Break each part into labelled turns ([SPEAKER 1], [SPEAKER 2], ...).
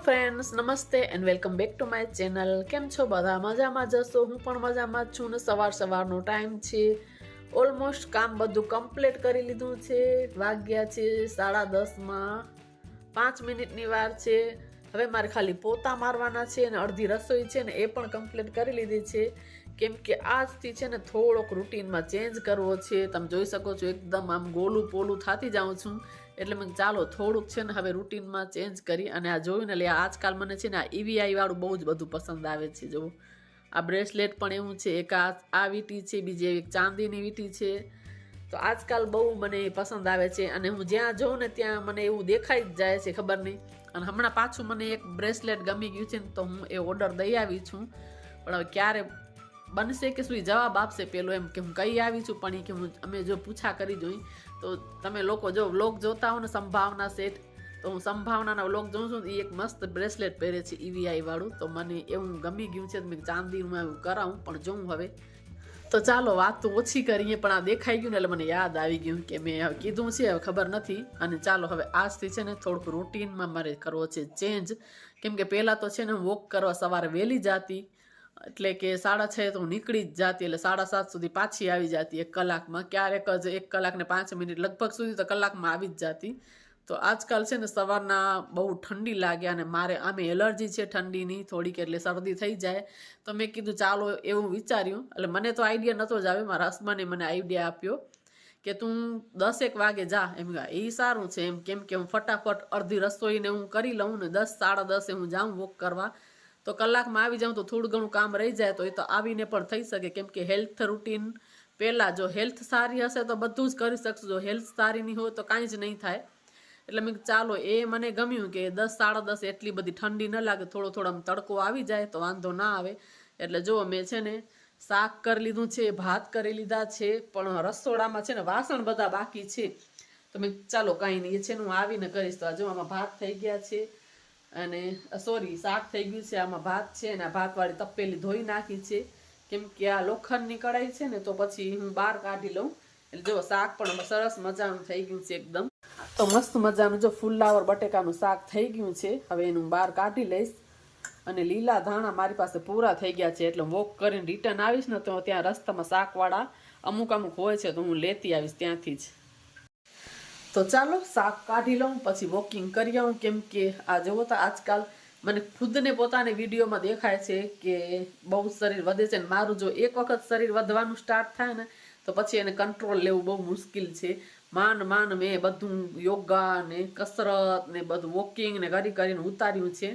[SPEAKER 1] Friends, નમસ્તે and welcome back to my channel. કેમ છો બધા? મજામાં જશો? હું પણ મજામાં જ છું ને. સવારનો ટાઈમ છે. ઓલમોસ્ટ કામ બધું કમ્પ્લીટ કરી લીધું છે. વાગ્યા છે 10:30. 5 મિનિટની વાર છે. હવે મારે ખાલી પોતા મારવાના છે અને અડધી રસોઈ છે ને એ પણ કમ્પ્લીટ કરી લીધી છે. કેમ કે આજથી છે ને થોડોક રૂટીનમાં ચેન્જ કરવો છે. તમે જોઈ શકો છો એકદમ આમ ગોલું પોલું થતી જાઉં છું. એટલે મેં ચાલો થોડુંક છે ને હવે રૂટીનમાં ચેન્જ કરી. અને આ જોયું ને એટલે આજકાલ મને છે ને આ EVI વાળું બહુ જ બધું પસંદ આવે છે. જો આ બ્રેસલેટ પણ એવું છે, એક આ વીંટી છે, બીજી એક ચાંદીની વીંટી છે. તો આજકાલ બહુ મને પસંદ આવે છે અને હું જ્યાં જોઉં ને ત્યાં મને એવું દેખાઈ જ જાય છે, ખબર નહીં. અને હમણાં પાછું મને એક બ્રેસલેટ ગમી ગયું છે ને તો હું એ ઓર્ડર દઈ આવી છું. પણ હવે ક્યારે બનશે કે શું જવાબ આપશે પેલો એમ કે હું કઈ આવી છું. પણ એ કે હું અમે જો પૂછા કરી જોઈ તો તમે લોકો જો વ્લોગ જોતા હો ને સંભાવના સેટ, તો હું સંભાવનાના વ્લોગ જોઉં છું. એ એક મસ્ત બ્રેસલેટ પહેરે છે EVI વાળું, તો મને એવું ગમી ગયું છે. મેં ચાંદીનું એવું કરાવું પણ જોઉં હવે. તો ચાલો વાત તો ઓછી કરીએ, પણ આ દેખાઈ ગયું ને એટલે મને યાદ આવી ગયું કે મેં કીધું છે, હવે ખબર નથી. અને ચાલો હવે આજથી છે ને થોડુંક રૂટીનમાં મારે કરવો છે ચેન્જ. કેમ કે પહેલાં તો છે ને હું વોક કરવા સવારે વહેલી જતી, એટલે કે 6:30 તો હું નીકળી જ જતી, એટલે 7:30 સુધી પાછી આવી જતી 1 કલાકમાં. ક્યારેક જ 1 કલાક ને 5 મિનિટ લગભગ સુધી તો કલાકમાં આવી જ જતી. તો આજકાલ છે ને સવારના બહુ ઠંડી લાગે અને મારે આમે એલર્જી છે ઠંડીની થોડીક, એટલે શરદી થઈ જાય. તો મેં કીધું ચાલો એવું વિચાર્યું. એટલે મને તો આઈડિયા નહોતો જ આવ્યો, મારા હસબન્ડે મને આઈડિયા આપ્યો કે તું 10-1 વાગે જા. એમ એ સારું છે એમ, કેમ કે હું ફટાફટ અડધી રસોઈને હું કરી લઉં ને 10-10:30 હું જાઉં વોક કરવા. તો કલાકમાં આવી જાઉં તો થોડું ઘણું કામ રહી જાય તો એ તો આવીને પણ થઈ શકે. કેમ કે હેલ્થ રૂટીન પહેલાં, જો હેલ્થ સારી હશે તો બધું જ કરી શકશું. જો હેલ્થ સારી નહીં હોય તો કાંઈ જ નહીં થાય. એટલે મેં ચાલો એ મને ગમ્યું કે 10-10:30 એટલી બધી ઠંડી ન લાગે, થોડો આમ તડકો આવી જાય તો વાંધો ના આવે. એટલે જો મેં છે ને શાક કરી લીધું છે, ભાત કરી લીધા છે, પણ રસોડામાં છે ને વાસણ બધા બાકી છે. તો મેં ચાલો કાંઈ નહીં, એ છે ને હું આવીને કરીશ. તો જો આમાં ભાત થઈ ગયા છે અને સોરી શાક થઈ ગયું છે. આમાં ભાત છે અને આ ભાતવાળી તપેલી ધોઈ નાખી છે. કેમ કે આ લોખંડની કઢાઈ છે ને તો પછી હું બહાર કાઢી લઉં. એટલે જો શાક પણ સરસ મજાનું થઈ ગયું છે એકદમ. તો મસ્ત મજાનું જો ફુલાવર બટેકાનું શાક થઈ ગયું છે. હવે એનું બહાર કાઢી લઈશ. અને લીલા ધાણા મારી પાસે પૂરા થઈ ગયા છે, એટલે વોક કરીને રિટર્ન આવીશ ને તો ત્યાં રસ્તામાં શાકવાળા અમુક હોય છે તો હું લેતી આવીશ ત્યાંથી જ. તો ચાલો શાક કાઢી લઉં પછી વોકિંગ કરી આવું. કેમ કે આ જોવો તો આજકાલ મને ખુદને પોતાને વિડીયોમાં દેખાય છે કે બહુ શરીર વધે છે. ને મારું જો એક વખત શરીર વધવાનું સ્ટાર્ટ થાય ને તો પછી એને કંટ્રોલ લેવું બહુ મુશ્કેલ છે. માંડ મેં બધું યોગા ને કસરત ને બધું વોકિંગ ને કરીને ઉતાર્યું છે.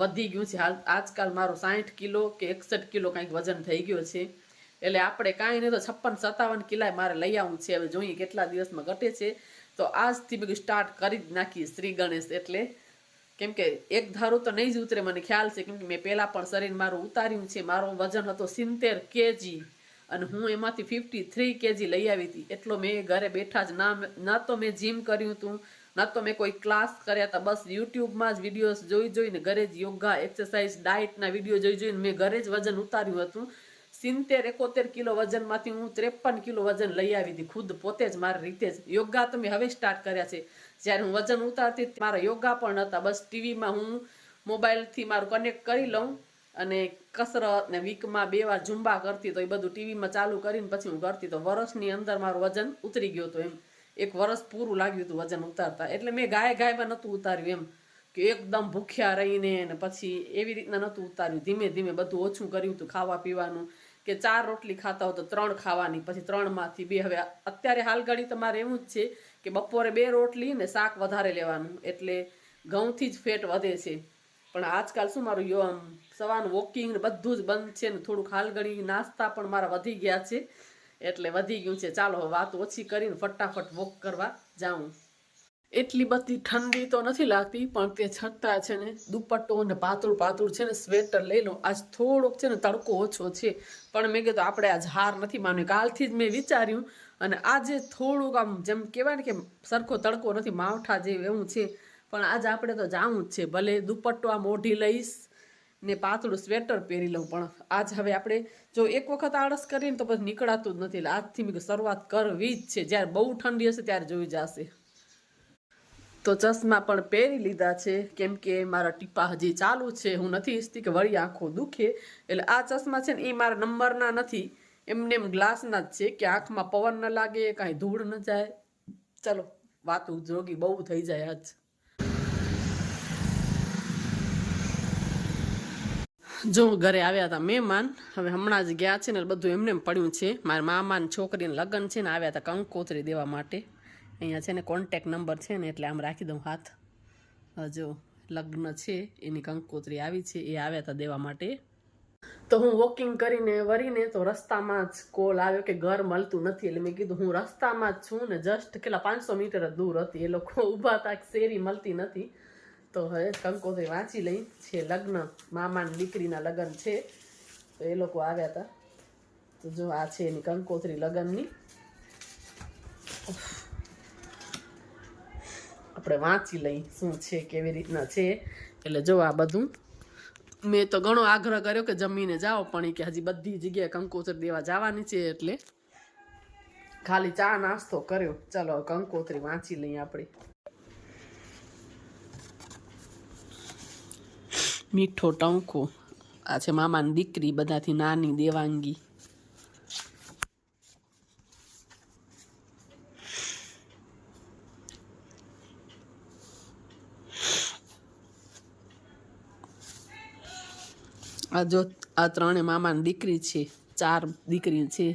[SPEAKER 1] વધી ગયું છે હાલ આજકાલ મારું 60 કિલો કે 61 કિલો કંઈક વજન થઈ ગયો છે. એટલે આપણે કાંઈ નહીં તો 56-57 કિલા મારે લઈ આવવું છે. હવે જોઈએ કેટલા દિવસમાં ઘટે છે. તો આજથી મેં સ્ટાર્ટ કરી જ નાખી શ્રી ગણેશ. એટલે કેમ કે એક ધારું તો નહીં જ ઉતરે મને ખ્યાલ છે. કેમ કે મેં પહેલાં પણ શરીર મારું ઉતાર્યું છે. મારો વજન હતો 70 kg અને હું એમાંથી 53 kg લઈ આવી હતી. એટલો મેં ઘરે બેઠા જ ના તો મેં જીમ કર્યું હતું, ના તો મેં કોઈ ક્લાસ કર્યા હતા. બસ યુટ્યુબમાં જ વિડીયોઝ જોઈને ઘરે જ યોગા, એક્સરસાઇઝ, ડાયટના વિડીયો જોઈને મેં ઘરે જ વજન ઉતાર્યું હતું. 70-71 કિલો વજનમાંથી હું 53 કિલો વજન લઈ આવી હતી ખુદ પોતે જ મારી રીતે જ. યોગા તો મેં હવે સ્ટાર્ટ કર્યા છે. જ્યારે હું વજન ઉતારતી મારા યોગા પણ નહોતા. બસ ટીવીમાં હું મોબાઈલથી મારું કનેક્ટ કરી લઉં અને કસરત ને વીકમાં 2 વાર ઝુંબા કરતી, તો એ બધું ટીવીમાં ચાલુ કરીને પછી હું કરતી. તો વર્ષની અંદર મારું વજન ઉતરી ગયું હતું એમ. 1 વર્ષ પૂરું લાગ્યું હતું વજન ઉતારતા. એટલે મેં ગાયમાં નહોતું ઉતાર્યું એમ કે એકદમ ભૂખ્યા રહીને ને પછી એવી રીતના નહોતું ઉતાર્યું. ધીમે ધીમે બધું ઓછું કર્યું હતું ખાવા પીવાનું. કે 4 રોટલી ખાતા હોય તો 3 ખાવાની, પછી 3માંથી 2. હવે અત્યારે હાલ ઘડી તમારે એવું જ છે કે બપોરે 2 રોટલી ને શાક વધારે લેવાનું. એટલે ઘઉંથી જ ફેટ વધે છે. પણ આજકાલ શું મારું સવારનું વોકિંગ ને બધું જ બંધ છે ને થોડુંક હાલ ઘડી નાસ્તા પણ મારા વધી ગયા છે. એટલે વધી ગયું છે. ચાલો વાત ઓછી કરીને ફટાફટ વોક કરવા જાઉં. એટલી બધી ઠંડી તો નથી લાગતી, પણ તે છતાં છે ને દુપટ્ટો ને પાતળું છે ને સ્વેટર લઈ લો. આજ થોડોક છે ને તડકો ઓછો છે, પણ મેં કીધું આપણે આજ હાર નથી માનવી. કાલથી જ મેં વિચાર્યું અને આજે થોડુંક આમ જેમ કહેવાય ને કે સરખો તડકો નથી, માવઠા જેવું એવું છે. પણ આજે આપણે તો જાવું જ છે. ભલે દુપટ્ટો આ મોઢી લઈશ ને પાતળું સ્વેટર પહેરી લઉં, પણ આજ હવે આપણે જો એક વખત આળસ કરીએ ને તો પછી નીકળાતું જ નથી. એટલે આજથી મેં શરૂઆત કરવી જ છે. જ્યારે બહુ ઠંડી હશે ત્યારે જોઈ જશે. તો ચશ્મા પણ પહેરી લીધા છે, કેમ કે મારા ટીપા હજી ચાલુ છે. હું નથી ઈચ્છતી કે વળી આંખો દુખે, એટલે આ ચશ્મા છે ને એ મારા નંબરના નથી, એમને એમ ગ્લાસના જ છે, કે આંખમાં પવન ન લાગે, કાંઈ ધૂળ ન જાય. ચલો વાતું જોગી બહુ થઈ જાય આજ. જો ઘરે આવ્યા હતા મહેમાન, હવે હમણાં જ ગયા છે ને બધું એમને એમ પડ્યું છે. મારા મામાની છોકરીને લગ્ન છે ને, આવ્યા હતા કંકોત્રી દેવા માટે. અહીંયા છે ને કોન્ટેક નંબર છે ને, એટલે આમ રાખી દઉં હાથ. જો લગ્ન છે એની કંકોત્રી આવી છે, એ આવ્યા હતા દેવા માટે. તો હું વોકિંગ કરીને વળીને તો રસ્તામાં જ કોલ આવ્યો કે ઘર મળતું નથી, એટલે મેં કીધું હું રસ્તામાં જ છું ને, જસ્ટ કેટલા 500 મીટર જ દૂર હતી. એ લોકો ઊભા હતા, શેરી મળતી નથી. તો હવે કંકોત્રી વાંચી લઈ છે. લગ્ન, મામાની દીકરીના લગ્ન છે, તો એ લોકો આવ્યા હતા. તો જો આ છે એની કંકોત્રી લગ્નની. આપણે વાંચી લઈ શું છે, કેવી રીતના છે. એટલે જો આ બધું મેં તો ઘણો આગ્રહ કર્યો કે જમીને જાઓ, પણ એ કે હજી બધી જગ્યાએ કંકોત્રી દેવા જવાની છે, એટલે ખાલી ચા નાસ્તો કર્યો. ચાલો કંકોત્રી વાંચી લઈએ આપણે. મીઠો ટંકો, આ છે મામાની દીકરી, બધાથી નાની દેવાંગી. આ જો આ ત્રણે મામાની દીકરી છે, 4 દીકરી છે.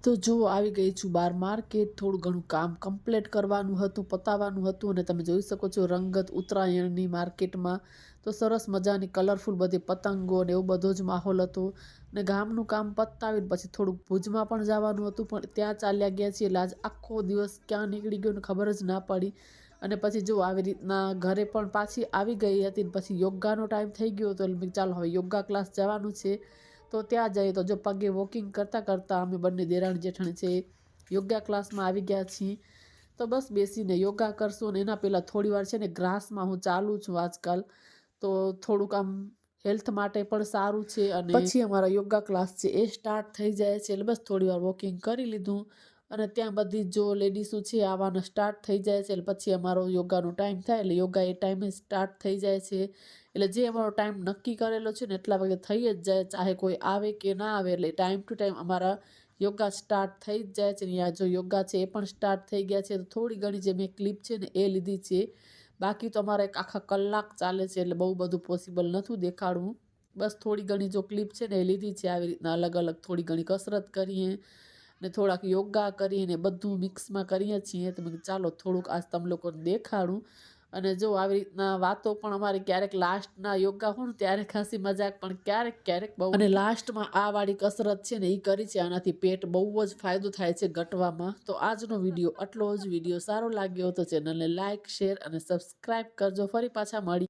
[SPEAKER 1] તો જો આવી ગઈ છું બહાર માર્કેટ. થોડું ઘણું કામ કમ્પ્લીટ કરવાનું હતું, પતાવવાનું હતું. અને તમે જોઈ શકો છો રંગત ઉત્તરાયણની માર્કેટમાં તો સરસ મજાની કલરફુલ બધી પતંગો ને એવું બધો જ માહોલ હતો. ને ગામનું કામ પતાવીને પછી થોડુંક ભુજમાં પણ જવાનું હતું, પણ ત્યાં ચાલ્યા ગયા છીએ. એટલે આજ આખો દિવસ ક્યાં નીકળી ગયો ને ખબર જ ના પડી. અને પછી જો આવી રીતના ઘરે પણ પાછી આવી ગઈ હતી, ને પછી યોગાનો ટાઈમ થઈ ગયો હતો, એટલે ચાલો હવે યોગા ક્લાસ જવાનું છે. તો ત્યાં જઈએ તો જો પગે વોકિંગ કરતાં કરતાં અમે બંને દેરાણી જેઠાણી છે યોગા ક્લાસમાં આવી ગયા છીએ. તો બસ બેસીને યોગા કરશું. અને એના પહેલાં થોડી વાર છે ને ગ્રાસમાં હું ચાલું છું આજકાલ, તો થોડુંક આમ હેલ્થ માટે પણ સારું છે. અને પછી અમારા યોગા ક્લાસ છે એ સ્ટાર્ટ થઈ જાય છે, એટલે બસ થોડી વાર વોકિંગ કરી લીધું. અને ત્યાં બધી જો લેડીઝો છે આવવાના સ્ટાર્ટ થઈ જાય છે, એટલે પછી અમારો યોગાનો ટાઈમ થાય, એટલે યોગા એ ટાઈમે સ્ટાર્ટ થઈ જાય છે. એટલે જે અમારો ટાઈમ નક્કી કરેલો છે ને એટલા વાગે થઈ જ જાય, ચાહે કોઈ આવે કે ના આવે. એટલે ટાઈમ ટુ ટાઈમ અમારા યોગા સ્ટાર્ટ થઈ જ જાય છે. અહીંયા જો યોગા છે એ પણ સ્ટાર્ટ થઈ ગયા છે. તો થોડી ઘણી જે મેં ક્લિપ છે ને એ લીધી છે, બાકી તો અમારા એક આખા કલાક ચાલે છે, એટલે બહુ બધું પોસિબલ નથી દેખાડવું. બસ થોડી ઘણી જો ક્લિપ છે ને એ લીધી છે. આવી રીતના અલગ અલગ થોડી ઘણી કસરત કરીએ ને થોડાક યોગા કરીને બધું મિક્સમાં કરીએ છીએ. તો મેં ચાલો થોડુંક આજ તમે લોકોને દેખાડું. અને જો આવી રીતના વાતો પણ અમારી ક્યારેક લાસ્ટના યોગા હોય ને ત્યારે ખાસી મજાક, પણ ક્યારેક ક્યારેક બહુ. અને લાસ્ટમાં આ વાળી કસરત છે ને એ કરી છે, આનાથી પેટ બહુ જ ફાયદો થાય છે ઘટવામાં. તો આજનો વિડીયો આટલો જ. વિડીયો સારો લાગ્યો તો ચેનલને લાઇક, શેર અને સબસ્ક્રાઈબ કરજો. ફરી પાછા મળી